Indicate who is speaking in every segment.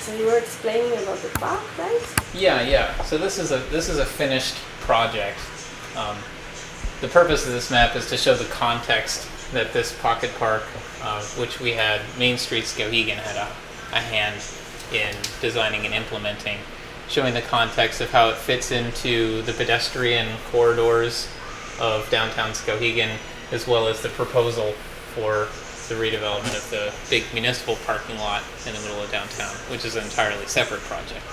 Speaker 1: So you were explaining about the park, right?
Speaker 2: Yeah. So this is a finished project. The purpose of this map is to show the context that this pocket park, which we had Main Street Skowhegan had a hand in designing and implementing, showing the context of how it fits into the pedestrian corridors of downtown Skowhegan, as well as the proposal for the redevelopment of the big municipal parking lot in the middle of downtown, which is an entirely separate project.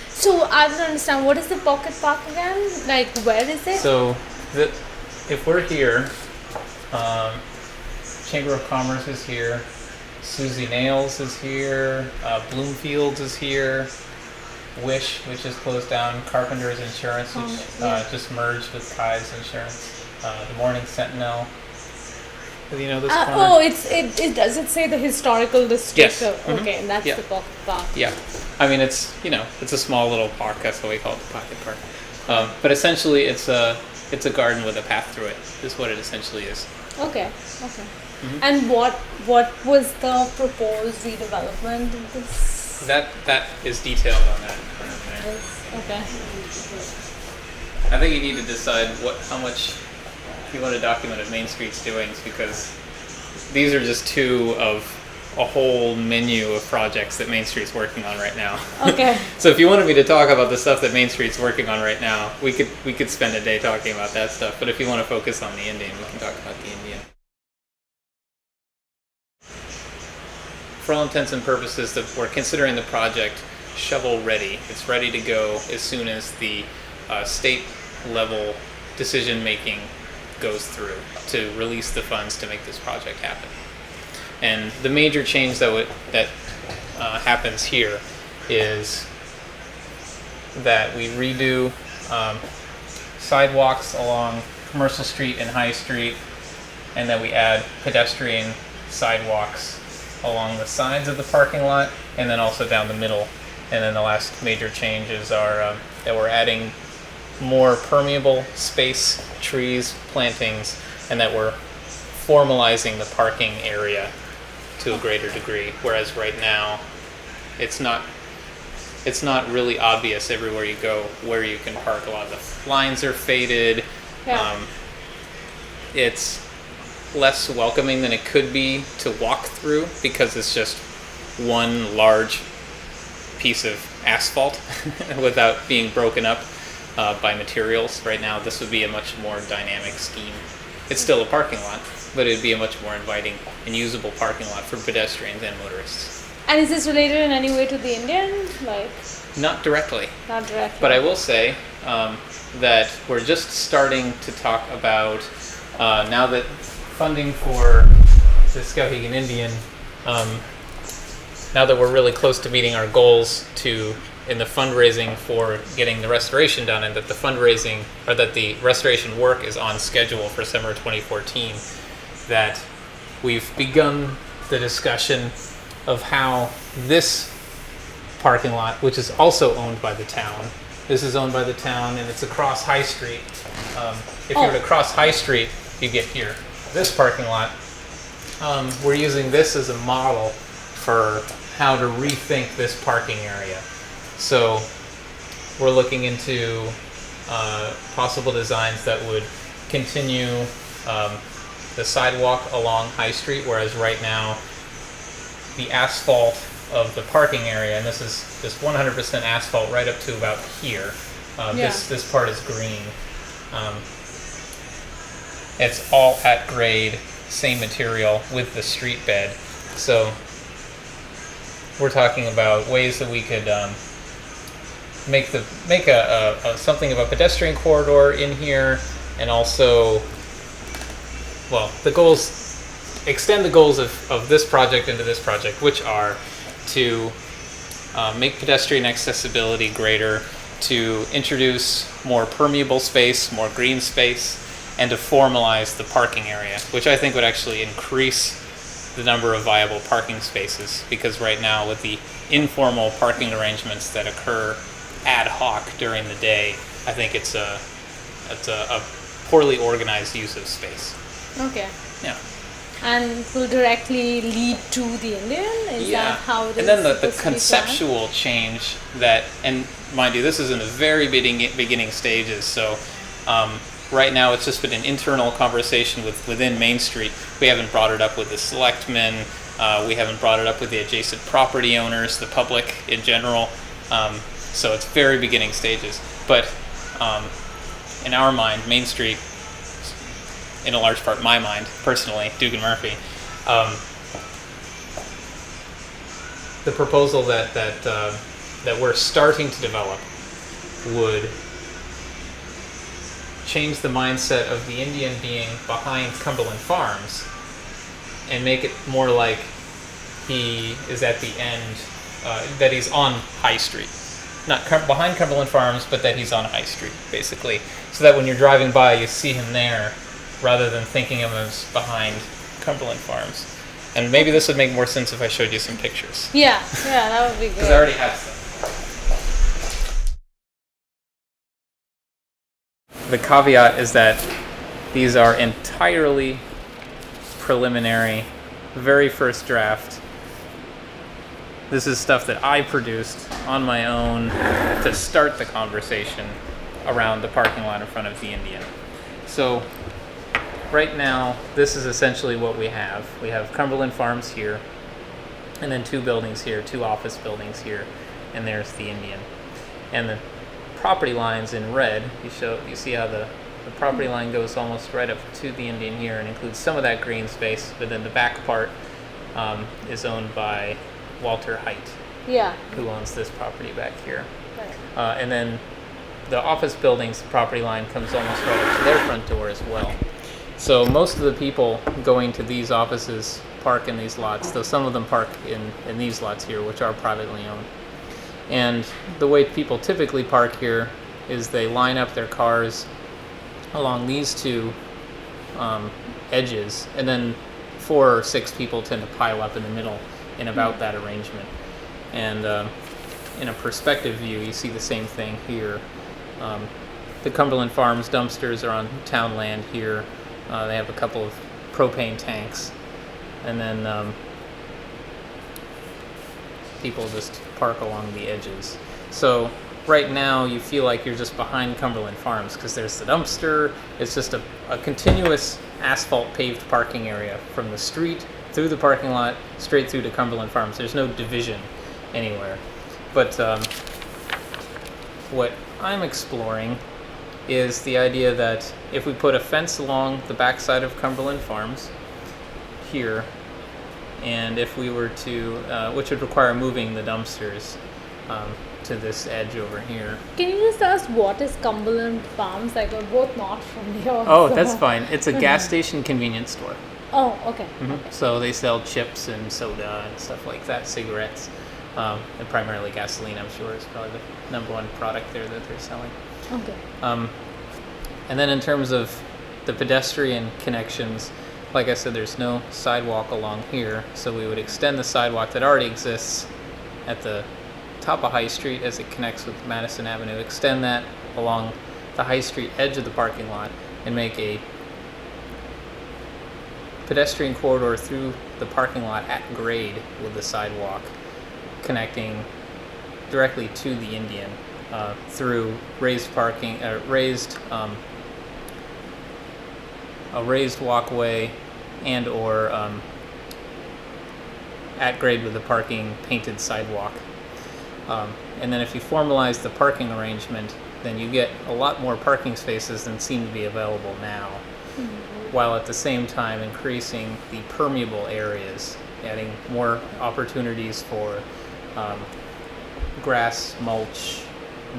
Speaker 3: So I don't understand, what is the pocket park again? Like, where is it?
Speaker 2: So if we're here, Chamber of Commerce is here, Susie Nails is here, Bloomfields is here, Wish, which is closed down, Carpenter's Insurance, which just merged with Kai's Insurance, the Morning Sentinel. Do you know this corner?
Speaker 3: Oh, it does it say the historical district?
Speaker 2: Yes.
Speaker 3: Okay, and that's the pocket park.
Speaker 2: Yeah, I mean it's a small little park. That's why we call it the pocket park. But essentially, it's a garden with a path through it. Is what it essentially is.
Speaker 3: Okay. Mm-hmm. And what was the proposed redevelopment of this?
Speaker 2: That is detailed on that.
Speaker 3: Okay.
Speaker 2: I think you need to decide how much you want to document of Main Street's doings, because these are just two of a whole menu of projects that Main Street's working on right now.
Speaker 3: Okay.
Speaker 2: So if you wanted me to talk about the stuff that Main Street's working on right now, we could spend a day talking about that stuff. But if you want to focus on the Indian, we can talk about the Indian. For all intents and purposes, we're considering the project shovel ready. It's ready to go as soon as the state level decision making goes through to release the funds to make this project happen. And the major change that happens here is that we redo sidewalks along Commercial Street and High Street, and that we add pedestrian sidewalks along the sides of the parking lot and then also down the middle. And then the last major changes are that we're adding more permeable space, trees, plantings, and that we're formalizing the parking area to a greater degree. Whereas right now, it's not really obvious everywhere you go where you can park. A lot of the lines are faded.
Speaker 3: Yeah.
Speaker 2: It's less welcoming than it could be to walk through because it's just one large piece of asphalt without being broken up by materials. Right now, this would be a much more dynamic scheme. It's still a parking lot, but it would be a much more inviting and usable parking lot for pedestrians and motorists.
Speaker 3: And is this related in any way to the Indian?
Speaker 2: Not directly.
Speaker 3: Not directly.
Speaker 2: But I will say that we're just starting to talk about, now that funding for the Skowhegan Indian, now that we're really close to meeting our goals in the fundraising for getting the restoration done, and that the restoration work is on schedule for summer 2014, that we've begun the discussion of how this parking lot, which is also owned by the town, this is owned by the town and it's across High Street. If you were to cross High Street, you get here. This parking lot, we're using this as a model for how to rethink this parking area. So we're looking into possible designs that would continue the sidewalk along High Street, whereas right now the asphalt of the parking area, and this is 100% asphalt right up to about here. This part is green. It's all at grade, same material with the street bed. So we're talking about ways that we could make something of a pedestrian corridor in here, and also, extend the goals of this project into this project, which are to make pedestrian accessibility greater, to introduce more permeable space, more green space, and to formalize the parking area, which I think would actually increase the number of viable parking spaces, because right now with the informal parking arrangements that occur ad hoc during the day, I think it's a poorly organized use of space.
Speaker 3: Okay.
Speaker 2: Yeah.
Speaker 3: and will directly lead to the Indian? Is that how it is?
Speaker 2: And then the
Speaker 3: supposed to be
Speaker 2: conceptual change that, and mind you, this is in the very beginning stages, so right now it's just been an internal conversation within Main Street. We haven't brought it up with the selectmen, we haven't brought it up with the adjacent property owners, the public in general, so it's very beginning stages. But in our mind, Main Street, in a large part my mind, personally, Dugan Murphy, the proposal that we're starting to develop would change the mindset of the Indian being behind Cumberland Farms and make it more like he is at the end, that he's on High Street. Not behind Cumberland Farms, but that he's on High Street, basically. So that when you're driving by, you see him there, rather than thinking of him as behind Cumberland Farms. And maybe this would make more sense if I showed you some pictures.
Speaker 3: Yeah, that would be good.
Speaker 2: Because I already have some. The caveat is that these are entirely preliminary, very first draft. This is stuff that I produced on my own to start the conversation around the parking lot in front of the Indian. So right now, this is essentially what we have. We have Cumberland Farms here, and then 2 buildings here, 2 office buildings here, and there's the Indian. And the property lines in red, you see how the property line goes almost right up to the Indian here and includes some of that green space, but then the back part is owned by Walter Height, who owns this property back here.
Speaker 3: Right.
Speaker 2: And then the office building's property line comes almost right up to their front door as well. So most of the people going to these offices park in these lots, though some of them park in these lots here, which are privately owned. And the way people typically park here is they line up their cars along these 2 edges, and then 4 or 6 people tend to pile up in the middle in about that arrangement. And in a perspective view, you see the same thing here. The Cumberland Farms dumpsters are on town land here. They have a couple of propane tanks, and then people just park along the edges. So right now you feel like you're just behind Cumberland Farms because there's the dumpster. It's just a continuous asphalt paved parking area from the street through the parking lot straight through to Cumberland Farms. There's no division anywhere. But what I'm exploring is the idea that if we put a fence along the backside of Cumberland Farms here, and if we were to, which would require moving the dumpsters to this edge over here.
Speaker 3: Can you just ask what is Cumberland Farms? Like, we're both not from here.
Speaker 2: Oh,
Speaker 3: so.
Speaker 2: that's fine. It's a gas station convenience store.
Speaker 3: Oh, okay.
Speaker 2: Mm-hmm.
Speaker 3: Okay.
Speaker 2: So they sell chips and soda and stuff like that, cigarettes, and primarily gasoline, I'm sure, is probably the number one product there that they're selling.
Speaker 3: Okay.
Speaker 2: And then in terms of the pedestrian connections, like I said, there's no sidewalk along here, so we would extend the sidewalk that already exists at the top of High Street as it connects with Madison Avenue, extend that along the High Street edge of the parking lot and make a pedestrian corridor through the parking lot at grade with the sidewalk connecting directly to the Indian through raised parking, a raised walkway and or at grade with the parking painted sidewalk. And then if you formalize the parking arrangement, then you get a lot more parking spaces than seem to be available now, while at the same time increasing the permeable areas, adding more opportunities for grass, mulch,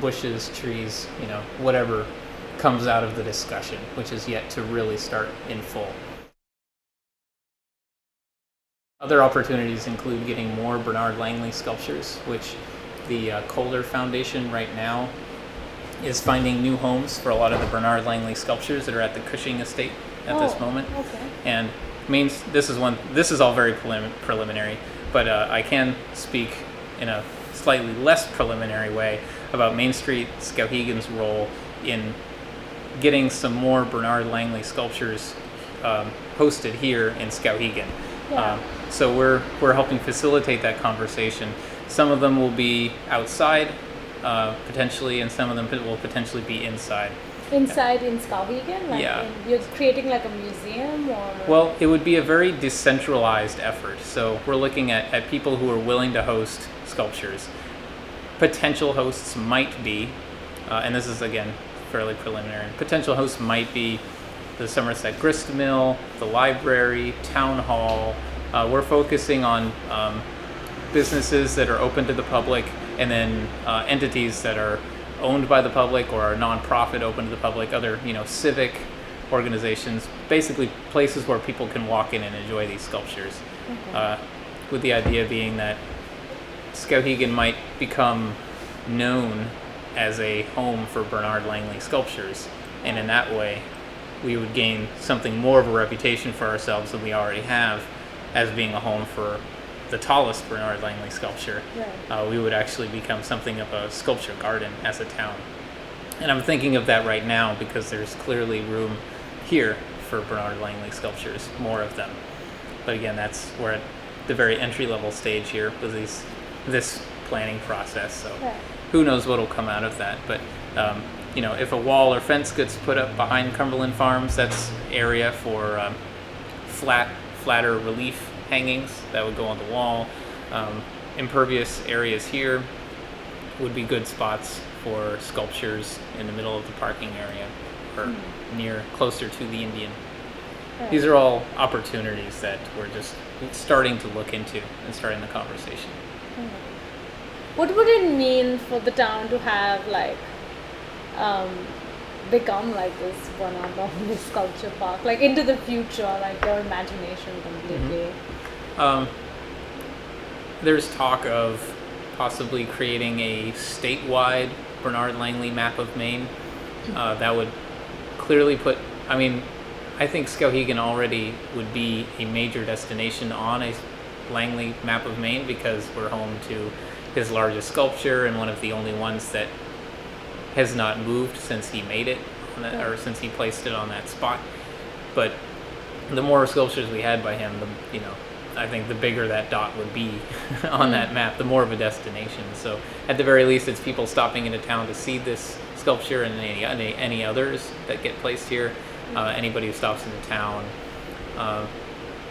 Speaker 2: bushes, trees, whatever comes out of the discussion, which is yet to really start in full. Other opportunities include getting more Bernard Langley sculptures, which the Kohler Foundation right now is finding new homes for a lot of the Bernard Langley sculptures that are at the Cushing estate at this moment.
Speaker 3: Okay.
Speaker 2: And this is all very preliminary, but I can speak in a slightly less preliminary way about Main Street Skowhegan's role in getting some more Bernard Langley sculptures hosted here in Skowhegan.
Speaker 3: Yeah.
Speaker 2: So we're helping facilitate that conversation. Some of them will be outside, potentially, and some of them will potentially be inside.
Speaker 3: Inside in Skowhegan? Like
Speaker 2: Yeah.
Speaker 3: you're creating like a museum or?
Speaker 2: Well, it would be a very decentralized effort. So we're looking at people who are willing to host sculptures. Potential hosts might be, and this is again fairly preliminary, potential hosts might be the Somerset Grist Mill, the library, town hall. We're focusing on businesses that are open to the public, and then entities that are owned by the public or are nonprofit open to the public, other civic organizations, basically places where people can walk in and enjoy these sculptures.
Speaker 3: Okay.
Speaker 2: With the idea being that Skowhegan might become known as a home for Bernard Langley sculptures, and in that way we would gain something more of a reputation for ourselves than we already have as being a home for the tallest Bernard Langley sculpture.
Speaker 3: Right.
Speaker 2: We would actually become something of a sculpture garden as a town. And I'm thinking of that right now because there's clearly room here for Bernard Langley sculptures, more of them. But again, we're at the very entry-level stage here with this planning process. So
Speaker 3: Right.
Speaker 2: who knows what'll come out of that. But if a wall or fence gets put up behind Cumberland Farms, that's area for flatter relief hangings that would go on the wall. Impervious areas here would be good spots for sculptures in the middle of the parking area or closer to the Indian.
Speaker 3: Right.
Speaker 2: These are all opportunities that we're just starting to look into and starting the conversation.
Speaker 3: What would it mean for the town to have become like this Bernard Langley sculpture park, like into the future, like your imagination completely?
Speaker 2: There's talk of possibly creating a statewide Bernard Langley map of Maine. That would clearly I think Skowhegan already would be a major destination on a Langley map of Maine because we're home to his largest sculpture and one of the only ones that has not moved since he made it, or since he placed it on that spot. But the more sculptures we had by him, I think the bigger that dot would be on that map, the more of a destination. So at the very least, it's people stopping into town to see this sculpture and any others that get placed here. Anybody who stops into town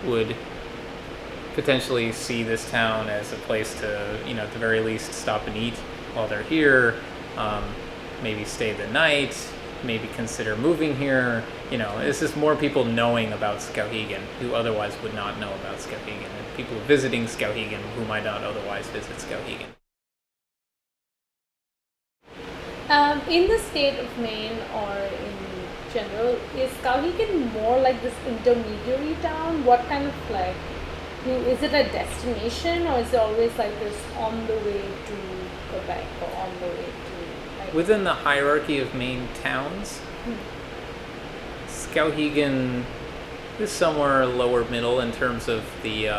Speaker 2: would potentially see this town as a place to, at the very least, stop and eat while they're here, maybe stay the night, maybe consider moving here. It's just more people knowing about Skowhegan who otherwise would not know about Skowhegan, and people visiting Skowhegan who might not otherwise visit Skowhegan.
Speaker 3: In the state of Maine or in general, is Skowhegan more like this intermediary town? What kind of is it a destination, or is it always like this on the way to Quebec or on the way to
Speaker 2: Within the hierarchy of Maine towns, Skowhegan is somewhere lower middle in terms of the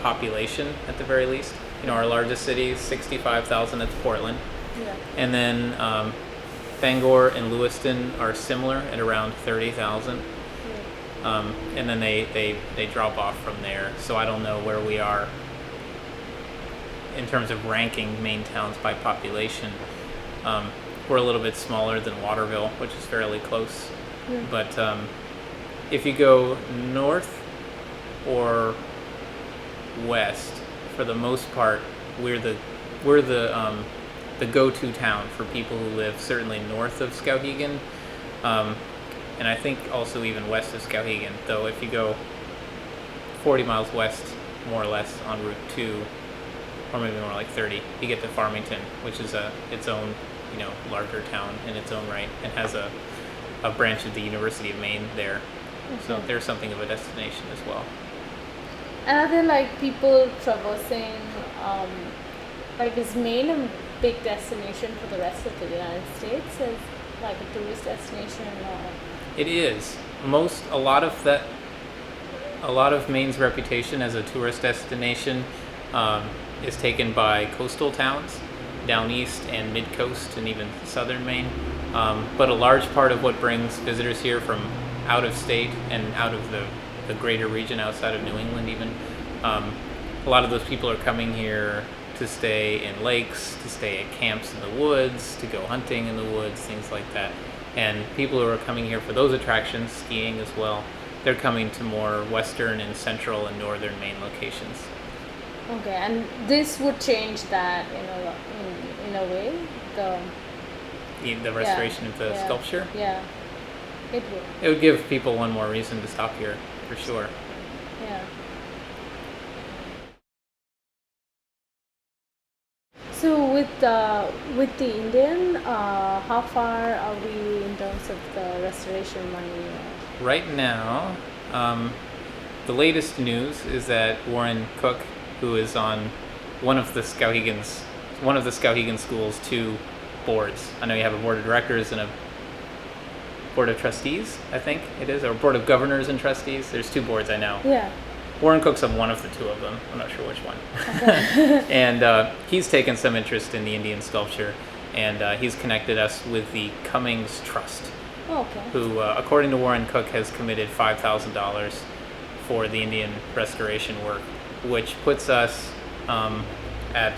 Speaker 2: population at the very least. Our largest city is 65,000. It's Portland.
Speaker 3: Yeah.
Speaker 2: And then Bangor and Lewiston are similar at around 30,000. And then they drop off from there. So I don't know where we are in terms of ranking Maine towns by population. We're a little bit smaller than Waterville, which is fairly close. But if you go north or west, for the most part, we're the go-to town for people who live certainly north of Skowhegan, and I think also even west of Skowhegan. Though if you go 40 miles west, more or less, on Route 2, or maybe more like 30, you get to Farmington, which is its own larger town in its own right, and has a branch of the University of Maine there. So there's something of a destination as well.
Speaker 3: And are there people traversing, is Maine a big destination for the rest of the United States as a tourist destination?
Speaker 2: It is. A lot of Maine's reputation as a tourist destination is taken by coastal towns down east and mid-coast and even southern Maine. But a large part of what brings visitors here from out of state and out of the greater region outside of New England even. A lot of those people are coming here to stay in lakes, to stay at camps in the woods, to go hunting in the woods, things like that. And people who are coming here for those attractions, skiing as well, they're coming to more western and central and northern Maine locations.
Speaker 3: Okay, and this would change that in a way.
Speaker 2: The restoration of the sculpture?
Speaker 3: Yeah, it would.
Speaker 2: It would give people one more reason to stop here, for sure.
Speaker 3: Yeah. So with the Indian, how far are we in terms of the restoration money?
Speaker 2: Right now, the latest news is that Warren Cook, who is on one of the Skowhegan schools, 2 boards. I know you have a board of directors and a board of trustees, I think it is, or board of governors and trustees. There's 2 boards I know.
Speaker 3: Yeah.
Speaker 2: Warren Cook's on one of the 2 of them. I'm not sure which one.
Speaker 3: Okay.
Speaker 2: And he's taken some interest in the Indian sculpture, and he's connected us with the Cummings Trust,
Speaker 3: Okay.
Speaker 2: who, according to Warren Cook, has committed $5,000 for the Indian restoration work, which puts us at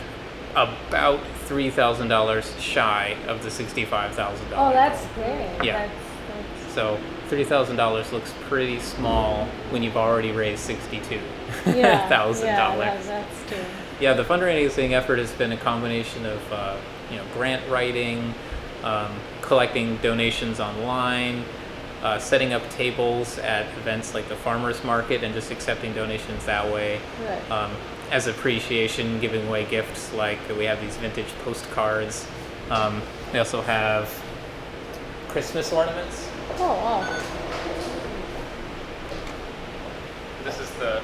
Speaker 2: about $3,000 shy of the $65,000.
Speaker 3: Oh, that's great.
Speaker 2: Yeah.
Speaker 3: That's
Speaker 2: So $30,000 looks pretty small when you've already raised $62,000.
Speaker 3: yeah, that's true.
Speaker 2: Yeah, the fundraising effort has been a combination of grant writing, collecting donations online, setting up tables at events like the farmers market and just accepting donations that way.
Speaker 3: Right.
Speaker 2: As appreciation, giving away gifts, like we have these vintage postcards. We also have Christmas ornaments.
Speaker 3: Oh, wow.
Speaker 2: This is the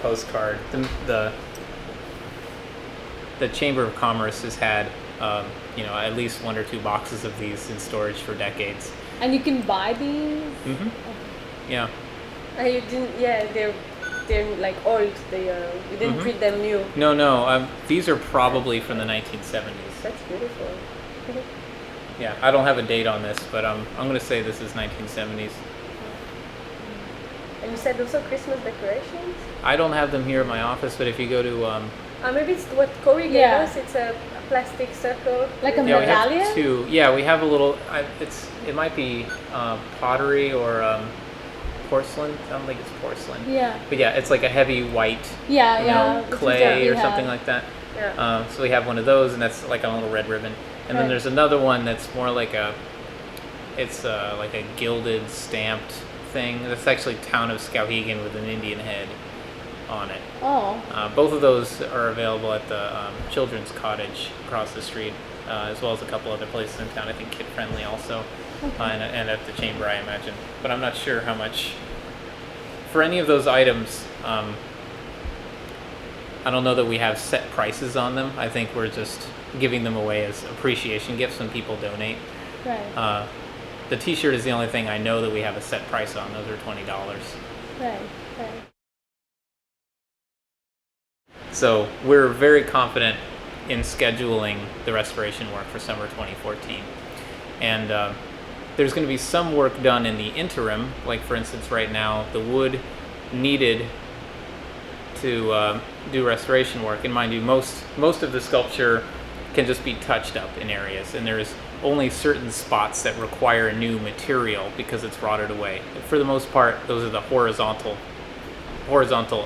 Speaker 2: postcard. The Chamber of Commerce has had at least 1 or 2 boxes of these in storage for decades.
Speaker 3: And you can buy these?
Speaker 2: Mm-hmm. Yeah.
Speaker 1: You didn't? Yeah, they're like old. You didn't print them new.
Speaker 2: No. These are probably from the 1970s.
Speaker 1: That's beautiful.
Speaker 2: Yeah, I don't have a date on this, but I'm going to say this is 1970s.
Speaker 1: And you said also Christmas decorations?
Speaker 2: I don't have them here at my office, but if you go to
Speaker 1: Maybe it's what Corey gave us. It's a plastic circle.
Speaker 3: Like a
Speaker 2: yeah, we
Speaker 3: medallion?
Speaker 2: have 2. Yeah, we have a little. It might be pottery or porcelain. I don't think it's porcelain.
Speaker 3: Yeah.
Speaker 2: But yeah, it's like a heavy white, clay or something like that.
Speaker 1: Yeah.
Speaker 2: So we have one of those, and that's like on a little red ribbon. And then there's another one that's more like it's like a gilded stamped thing. That's actually Town of Skowhegan with an Indian head on it.
Speaker 3: Oh.
Speaker 2: Both of those are available at the Children's Cottage across the street, as well as a couple other places in town. I think Kid Friendly also, and at the Chamber, I imagine. But I'm not sure how much. For any of those items, I don't know that we have set prices on them. I think we're just giving them away as appreciation gifts when people donate.
Speaker 3: Right.
Speaker 2: The T-shirt is the only thing I know that we have a set price on. Those are $20.
Speaker 3: Right.
Speaker 2: So we're very confident in scheduling the restoration work for summer 2014. And there's going to be some work done in the interim, like for instance right now the wood needed to do restoration work. And mind you, most of the sculpture can just be touched up in areas, and there's only certain spots that require new material because it's rotted away. For the most part, those are the horizontal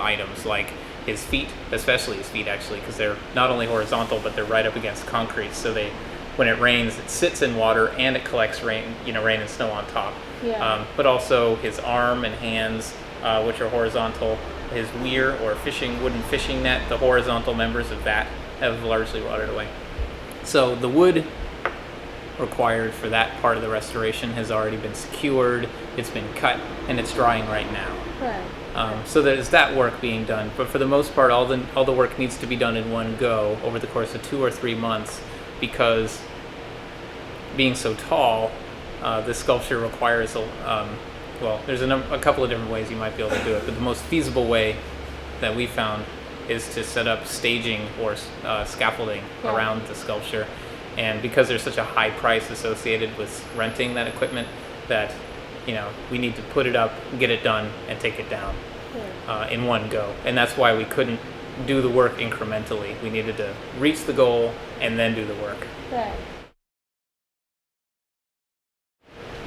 Speaker 2: items, like his feet, especially his feet actually, because they're not only horizontal but they're right up against concrete, so when it rains it sits in water and it collects rain and snow on top.
Speaker 3: Yeah.
Speaker 2: But also his arm and hands, which are horizontal, his weir or wooden fishing net, the horizontal members of that have largely rotted away. So the wood required for that part of the restoration has already been secured, it's been cut, and it's drying right now.
Speaker 3: Right.
Speaker 2: So there's that work being done, but for the most part, all the work needs to be done in one go over the course of 2 or 3 months, because being so tall, this sculpture requires there's a couple of different ways you might be able to do it, but the most feasible way that we found is to set up staging or scaffolding around the sculpture. And because there's such a high price associated with renting that equipment, that we need to put it up, get it done, and take it down in one go. And that's why we couldn't do the work incrementally. We needed to reach the goal and then do the work.
Speaker 3: Right.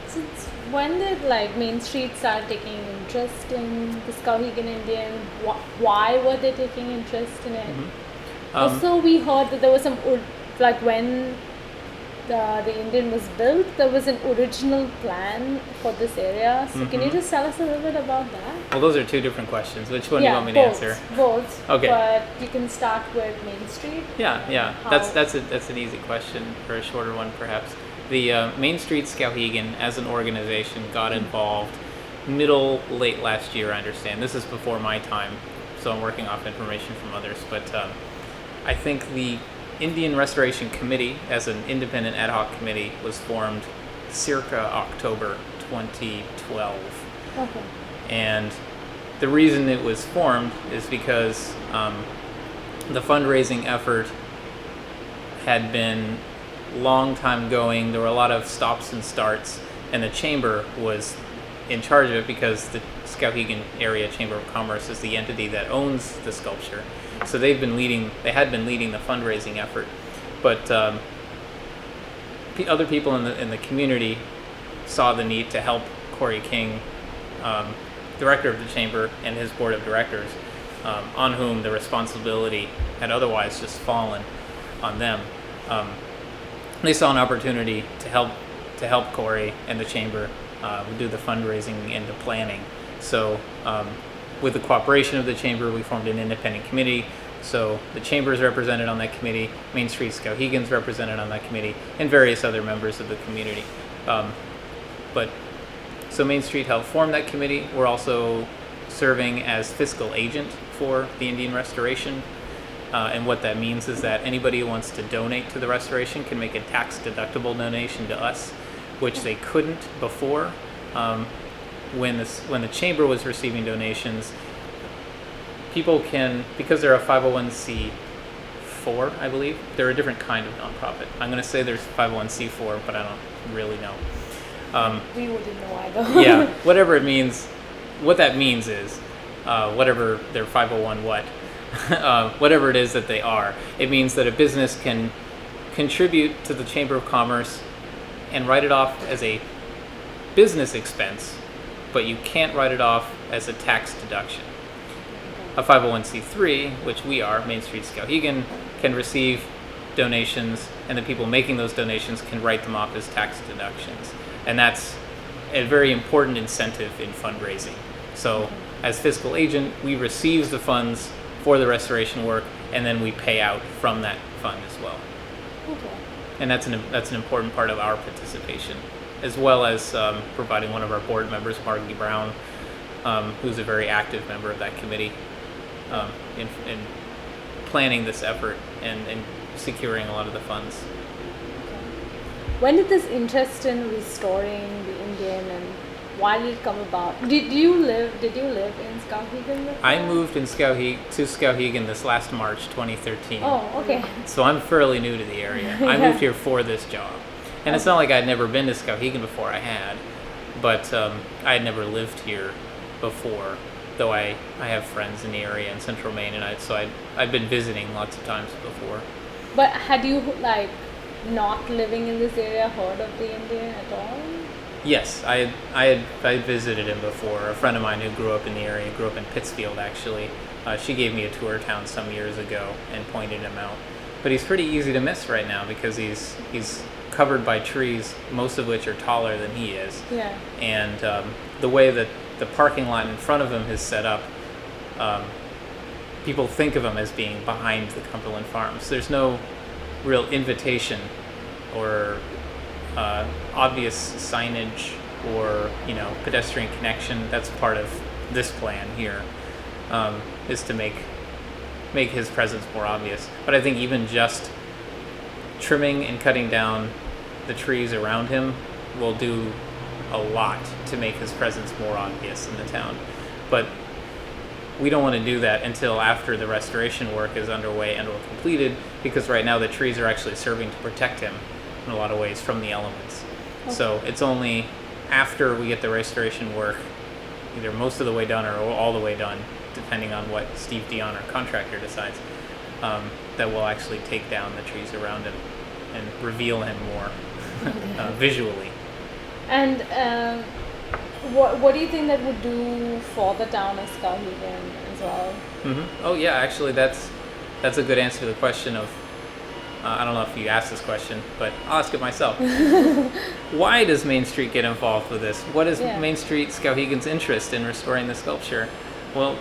Speaker 3: Since when did Main Street start taking interest in the Skowhegan Indian? Why were they taking interest in it? Also, we heard that there was some when the Indian was built, there was an original plan for this area. So can you just tell us a little bit about that?
Speaker 2: Well, those are two different questions. Which one do you want me to answer?
Speaker 3: Both.
Speaker 2: Okay.
Speaker 3: But you can start with Main Street.
Speaker 2: Yeah. That's an easy question, or a shorter one perhaps. The Main Street Skowhegan as an organization got involved late last year, I understand. This is before my time, so I'm working off information from others. But I think the Indian Restoration Committee, as an independent ad hoc committee, was formed circa October 2012.
Speaker 3: Okay.
Speaker 2: And the reason it was formed is because the fundraising effort had been long time going. There were a lot of stops and starts, and the chamber was in charge of it because the Skowhegan Area Chamber of Commerce is the entity that owns the sculpture. So they had been leading the fundraising effort, but other people in the community saw the need to help Corey King, director of the chamber, and his board of directors, on whom the responsibility had otherwise just fallen on them. They saw an opportunity to help Corey and the chamber do the fundraising and the planning. So with the cooperation of the chamber, we formed an independent committee. So the chamber is represented on that committee, Main Street Skowhegan's represented on that committee, and various other members of the community. So Main Street helped form that committee. We're also serving as fiscal agent for the Indian Restoration. And what that means is that anybody who wants to donate to the restoration can make a tax-deductible donation to us, which they couldn't before. When the chamber was receiving donations, people can, because they're a 501c4, I believe, they're a different kind of nonprofit. I'm going to say there's 501c4, but I don't really know.
Speaker 3: We wouldn't know either.
Speaker 2: Yeah, whatever it means, what that means is, whatever their 501 what, whatever it is that they are, it means that a business can contribute to the Chamber of Commerce and write it off as a business expense, but you can't write it off as a tax deduction. A 501c3, which we are, Main Street Skowhegan, can receive donations, and the people making those donations can write them off as tax deductions. And that's a very important incentive in fundraising. So as fiscal agent, we receive the funds for the restoration work, and then we pay out from that fund as well.
Speaker 3: Okay.
Speaker 2: And that's an important part of our participation, as well as providing one of our board members, Margie Brown, who's a very active member of that committee, in planning this effort and securing a lot of the funds.
Speaker 3: When did this interest in restoring the Indian, and why did it come about? Did you live in Skowhegan before?
Speaker 2: I moved to Skowhegan this last March 2013.
Speaker 3: Oh, okay.
Speaker 2: So I'm fairly new to the area. I moved here for this job. And it's not like I'd never been to Skowhegan before. I had. But I had never lived here before, though I have friends in the area in Central Maine, and I've been visiting lots of times before.
Speaker 3: But had you, not living in this area, heard of the Indian at all?
Speaker 2: Yes, I visited him before. A friend of mine who grew up in the area, grew up in Pittsfield actually, she gave me a tour of town some years ago and pointed him out. But he's pretty easy to miss right now because he's covered by trees, most of which are taller than he is.
Speaker 3: Yeah.
Speaker 2: And the way that the parking lot in front of him is set up, people think of him as being behind the Cumberland Farms. There's no real invitation or obvious signage or pedestrian connection. That's part of this plan here, is to make his presence more obvious. But I think even just trimming and cutting down the trees around him will do a lot to make his presence more obvious in the town. But we don't want to do that until after the restoration work is underway and or completed, because right now the trees are actually serving to protect him in a lot of ways from the elements. Okay. So it's only after we get the restoration work, either most of the way done or all the way done, depending on what Steve Dion, our contractor, decides, that we'll actually take down the trees around him and reveal him more visually.
Speaker 3: And what do you think that would do for the town of Skowhegan as well?
Speaker 2: Oh yeah, actually that's a good answer to the question of, I don't know if you asked this question, but I'll ask it myself. Why does Main Street get involved with this? What is Main Street Skowhegan's interest in restoring the sculpture? Well,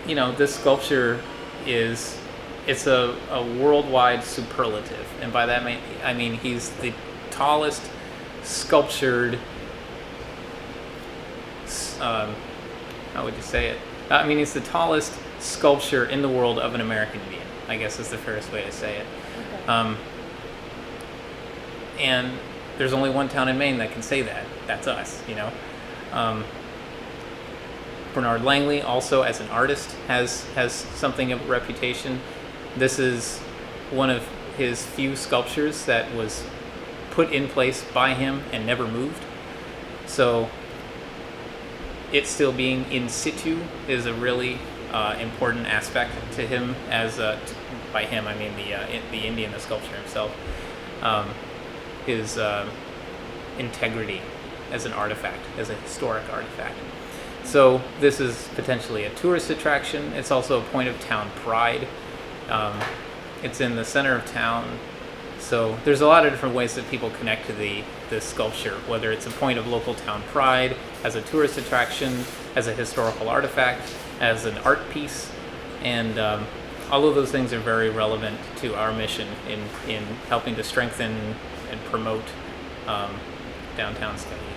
Speaker 2: this sculpture it's a worldwide superlative. And by that I mean he's the tallest sculptured, how would you say it? I mean, he's the tallest sculpture in the world of an American Indian, I guess is the fairest way to say it. Okay. And there's only one town in Maine that can say that. That's us, Bernard Langley also, as an artist, has something of a reputation. This is one of his few sculptures that was put in place by him and never moved. So it still being in situ is a really important aspect to him. By him I mean the Indian, the sculpture himself. His integrity as an artifact, as a historic artifact. So this is potentially a tourist attraction. It's also a point of town pride. It's in the center of town. So there's a lot of different ways that people connect to the sculpture, whether it's a point of local town pride, as a tourist attraction, as a historical artifact, as an art piece. And all of those things are very relevant to our mission in helping to strengthen and promote downtown Skowhegan.